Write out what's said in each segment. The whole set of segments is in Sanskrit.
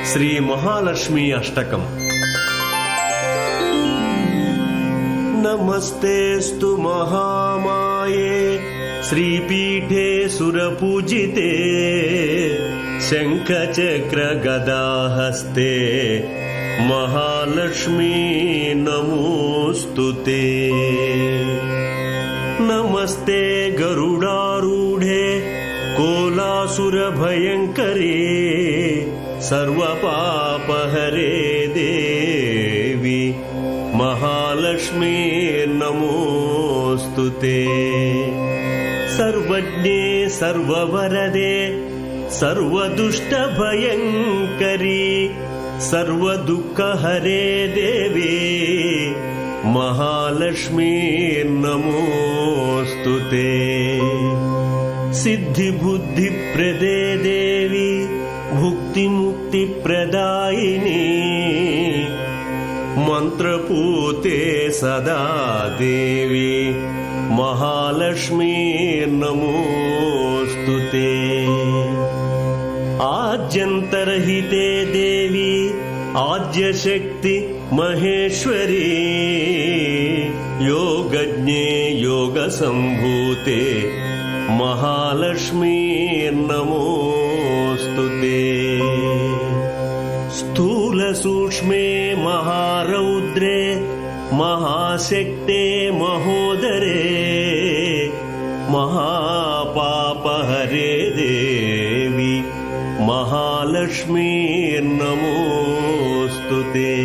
श्री महालक्ष्मी अष्टकम्। नमस्तेस्तु महामाये श्रीपीठे सुरपूजिते शङ्खचक्रगदाहस्ते महालक्ष्मी नमोस्तुते। नमस्ते गरुडारूढे कोलासुरभयङ्करे सर्वपापहरे देवी महालक्ष्मी नमोस्तुते। सर्वज्ञे सर्ववरदे सर्वदुष्टभयङ्करी सर्वदुःखहरे देवी महालक्ष्मी नमोस्तुते। सिद्धिबुद्धिप्रदे देवी भुक्तिमुक्तिप्रदायिनी मंत्रपूते सदा देवी महालक्ष्मी नमोस्तुते। आद्यन्तरहिते देवी आद्यशक्ति महेश्वरी योगज्ञे योगसम्भूते महालक्ष्मी नमोस्तुते। स्थूलसूक्ष्मे महारौद्रे महाशक्ते महोदरे महापापहरे देवी महालक्ष्मी नमोस्तुते।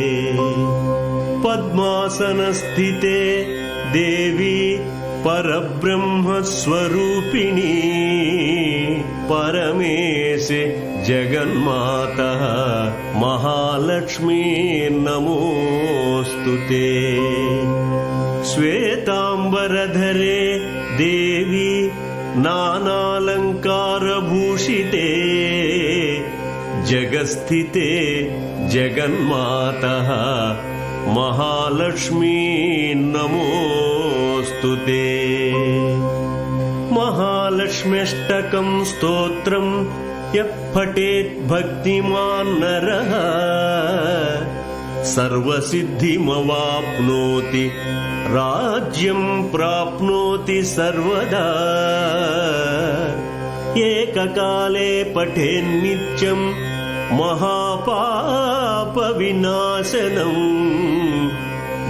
पद्मासनस्थिते देवी परब्रह्मस्वरूपिणी परमेशे जगन्माता महालक्ष्मी नमोस्तुते। श्वेतांबरधरे देवी नानालंकारभूषिते जगस्थिते जगन्माता महालक्ष्मी नमोस्तुते। महालक्ष्म्यष्टकं स्तोत्रं यः पठेत् भक्तिमान् नरः सर्वसिद्धिमवाप्नोति राज्यं प्राप्नोति सर्वदा। एककाले पठेन्नित्यं महापापविनाशनं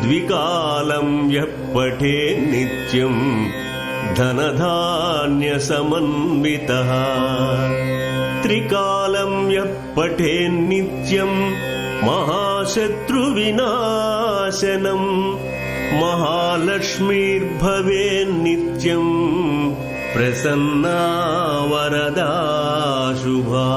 द्विकालं यः पठेन्नित्यं धनधान्यसमन्वितः। त्रिकालं यः पठेन्नित्यं महाशत्रुविनाशनं महालक्ष्मीर्भवेन्नित्यं प्रसन्ना वरदा शुभा।